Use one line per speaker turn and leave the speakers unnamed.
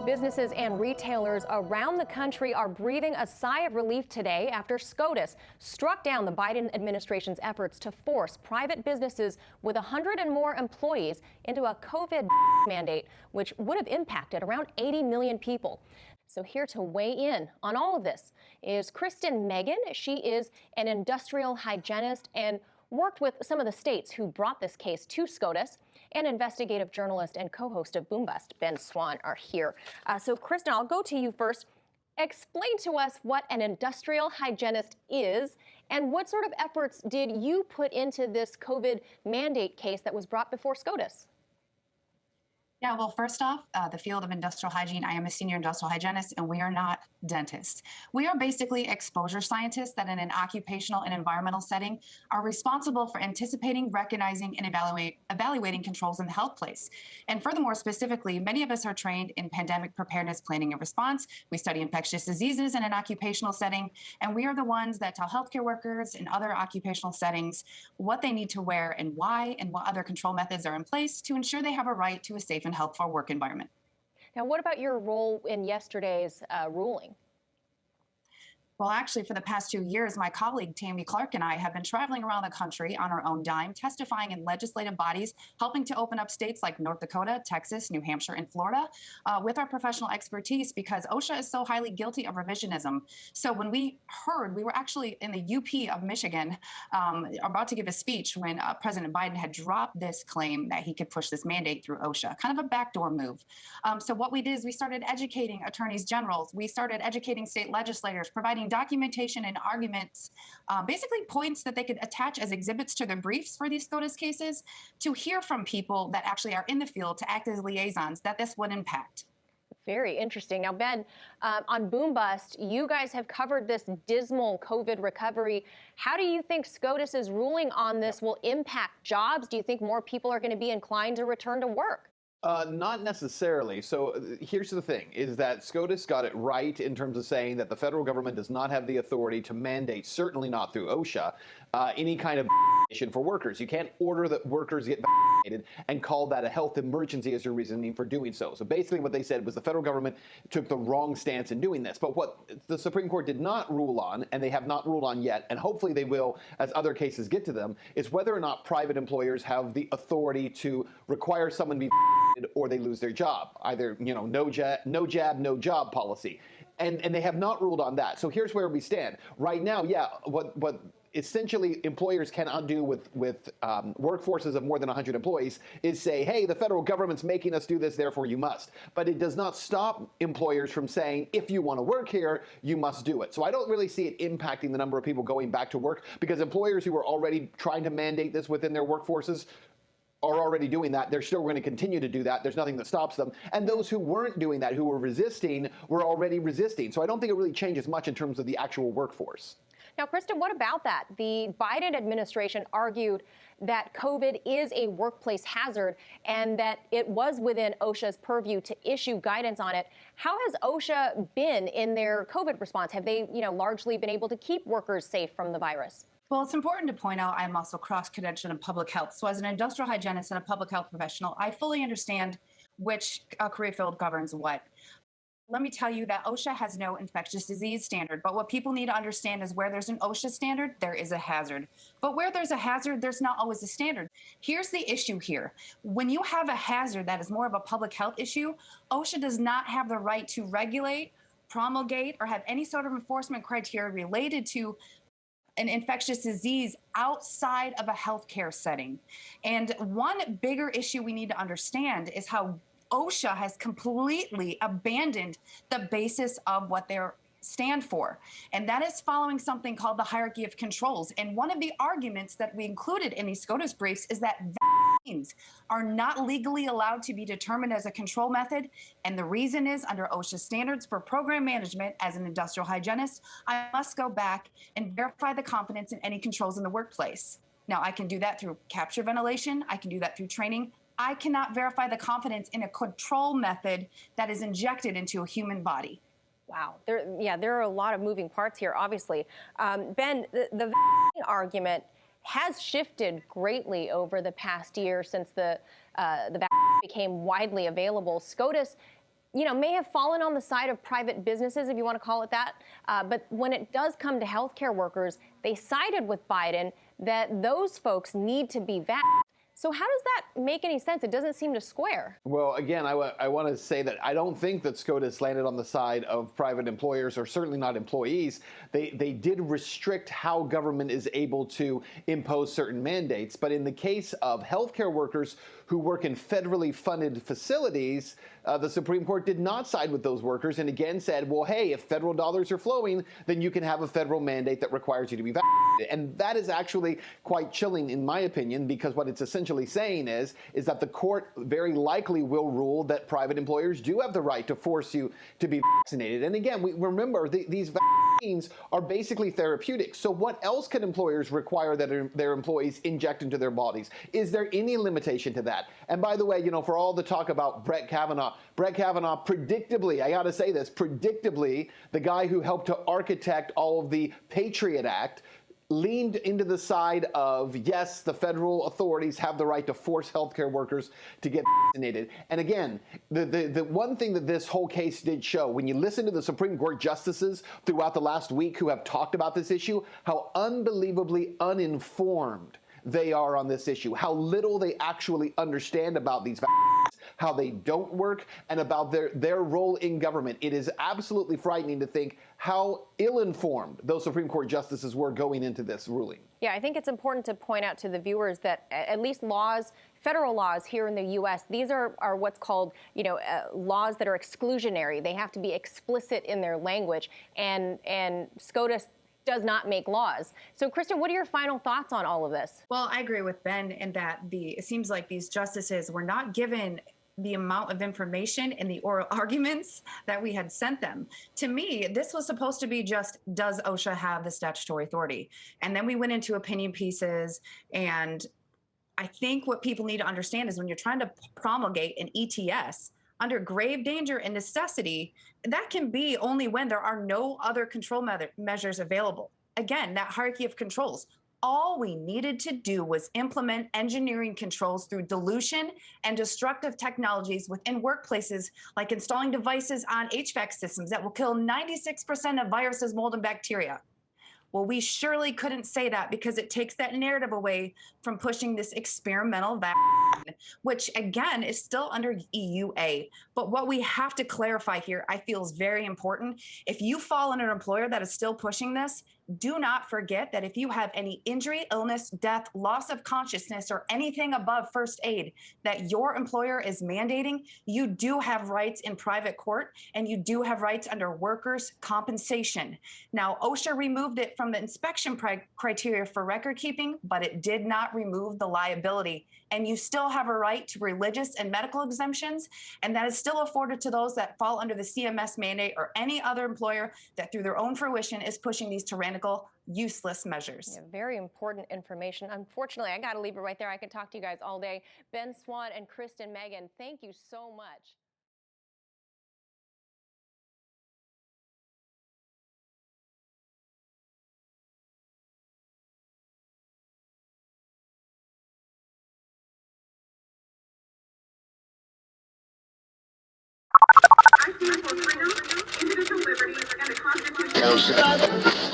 Businesses and retailers around the country are breathing a sigh of relief today after SCOTUS struck down the Biden administration's efforts to force private businesses with 100 and more employees into a COVID mandate, which would have impacted around 80 million people. So here to weigh in on all of this is Kristen Meghan. She is an industrial hygienist and worked with some of the states who brought this case to SCOTUS, and investigative journalist and co-host of Boom Bust, Ben Swann, are here. So, Kristen, I'll go to you first. Explain to us what an industrial hygienist is and what sort of efforts did you put into this COVID mandate case that was brought before SCOTUS?
Yeah, well, first off, the field of industrial hygiene, I am a senior industrial hygienist, and we are not dentists. We are basically exposure scientists that in an occupational and environmental setting are responsible for anticipating, recognizing, and evaluating controls in the health place. And furthermore, specifically, many of us are trained in pandemic preparedness, planning, and response. We study infectious diseases in an occupational setting, and we are the ones that tell healthcare workers in other occupational settings what they need to wear and why, and what other control methods are in place to ensure they have a right to a safe and helpful work environment.
Now, what about your role in yesterday's ruling?
Well, actually, for the past 2 years, my colleague Tammy Clark and I have been traveling around the country on our own dime, testifying in legislative bodies, helping to open up states like North Dakota, Texas, New Hampshire, and Florida with our professional expertise, because OSHA is so highly guilty of revisionism. So when we heard, we were actually in the UP of Michigan about to give a speech when President Biden had dropped this claim that he could push this mandate through OSHA, kind of a backdoor move. So what we did is we started educating attorneys generals. We started educating state legislators, providing documentation and arguments, basically points that they could attach as exhibits to their briefs for these SCOTUS cases, to hear from people that actually are in the field to act as liaisons that this would impact.
Very interesting. Now, Ben, on Boom Bust, you guys have covered this dismal COVID recovery. How do you think SCOTUS's ruling on this will impact jobs? Do you think more people are going to be inclined to return to work?
Not necessarily. So here's the thing, is that SCOTUS got it right in terms of saying that the federal government does not have the authority to mandate, certainly not through OSHA, any kind of vaccination for workers. You can't order that workers get vaccinated and call that a health emergency as your reasoning for doing so. So basically what they said was the federal government took the wrong stance in doing this. But what the Supreme Court did not rule on, and they have not ruled on yet, and hopefully they will as other cases get to them, is whether or not private employers have the authority to require someone to be vaccinated or they lose their job. Either, no jab, no job policy. And they have not ruled on that. So here's where we stand. Right now, what essentially employers cannot do with workforces of more than 100 employees is say, hey, the federal government's making us do this, therefore you must. But it does not stop employers from saying, if you want to work here, you must do it. So I don't really see it impacting the number of people going back to work, because employers who are already trying to mandate this within their workforces are already doing that. They're still going to continue to do that. There's nothing that stops them. And those who weren't doing that, who were resisting, were already resisting. So I don't think it really changes much in terms of the actual workforce.
Now, Kristen, what about that? The Biden administration argued that COVID is a workplace hazard and that it was within OSHA's purview to issue guidance on it. How has OSHA been in their COVID response? Have they, largely been able to keep workers safe from the virus?
Well, it's important to point out I'm also cross-credentialed in public health. So as an industrial hygienist and a public health professional, I fully understand which career field governs what. Let me tell you that OSHA has no infectious disease standard, but what people need to understand is where there's an OSHA standard, there is a hazard. But where there's a hazard, there's not always a standard. Here's the issue here. When you have a hazard that is more of a public health issue, OSHA does not have the right to regulate, promulgate, or have any sort of enforcement criteria related to an infectious disease outside of a healthcare setting. And one bigger issue we need to understand is how OSHA has completely abandoned the basis of what they stand for. And that is following something called the hierarchy of controls. And one of the arguments that we included in these SCOTUS briefs is that vaccines are not legally allowed to be determined as a control method. And the reason is, under OSHA standards for program management, as an industrial hygienist, I must go back and verify the competence in any controls in the workplace. Now, I can do that through capture ventilation. I can do that through training. I cannot verify the confidence in a control method that is injected into a human body.
Wow. There are a lot of moving parts here, obviously. Ben, the vaccine argument has shifted greatly over the past year since the vaccine became widely available. SCOTUS may have fallen on the side of private businesses, if you want to call it that. But when it does come to healthcare workers, they sided with Biden that those folks need to be vaxxed. So how does that make any sense? It doesn't seem to square.
Well, again, I want to say that I don't think that SCOTUS landed on the side of private employers, or certainly not employees. They did restrict how government is able to impose certain mandates. But in the case of healthcare workers who work in federally funded facilities, the Supreme Court did not side with those workers and again said, well, hey, if federal dollars are flowing, then you can have a federal mandate that requires you to be vaccinated. And that is actually quite chilling, in my opinion, because what it's essentially saying is that the court very likely will rule that private employers do have the right to force you to be vaccinated. And again, we remember these vaccines are basically therapeutic. So what else can employers require that their employees inject into their bodies? Is there any limitation to that? And by the way, for all the talk about Brett Kavanaugh, predictably, I got to say this, predictably, the guy who helped to architect all of the Patriot Act leaned into the side of, yes, the federal authorities have the right to force healthcare workers to get vaccinated. And again, the one thing that this whole case did show, when you listen to the Supreme Court justices throughout the last week who have talked about this issue, how unbelievably uninformed they are on this issue, how little they actually understand about these vaccines, how they don't work, and about their role in government. It is absolutely frightening to think how ill-informed those Supreme Court justices were going into this ruling.
Yeah, I think it's important to point out to the viewers that at least laws, federal laws here in the U.S., these are what's called, laws that are exclusionary. They have to be explicit in their language, and SCOTUS does not make laws. So, Kristen, what are your final thoughts on all of this?
Well, I agree with Ben in that it seems like these justices were not given the amount of information in the oral arguments that we had sent them. To me, this was supposed to be just, does OSHA have the statutory authority? And then we went into opinion pieces. And I think what people need to understand is when you're trying to promulgate an ETS under grave danger and necessity, that can be only when there are no other control measures available. Again, that hierarchy of controls. All we needed to do was implement engineering controls through dilution and destructive technologies within workplaces, like installing devices on HVAC systems that will kill 96% of viruses, mold, and bacteria. Well, we surely couldn't say that because it takes that narrative away from pushing this experimental vaccine, which again is still under EUA. But what we have to clarify here, I feel, is very important. If you fall under an employer that is still pushing this, do not forget that if you have any injury, illness, death, loss of consciousness, or anything above first aid that your employer is mandating, you do have rights in private court, and you do have rights under workers' compensation. Now, OSHA removed it from the inspection criteria for record keeping, but it did not remove the liability. And you still have a right to religious and medical exemptions, and that is still afforded to those that fall under the CMS mandate or any other employer that through their own fruition is pushing these tyrannical, useless measures.
Yeah, very important information. Unfortunately, I got to leave it right there. I could talk to you guys all day. Ben Swann and Kristen, Meghan, thank you so much.
I stand for freedom, individual liberty, and the Constitution.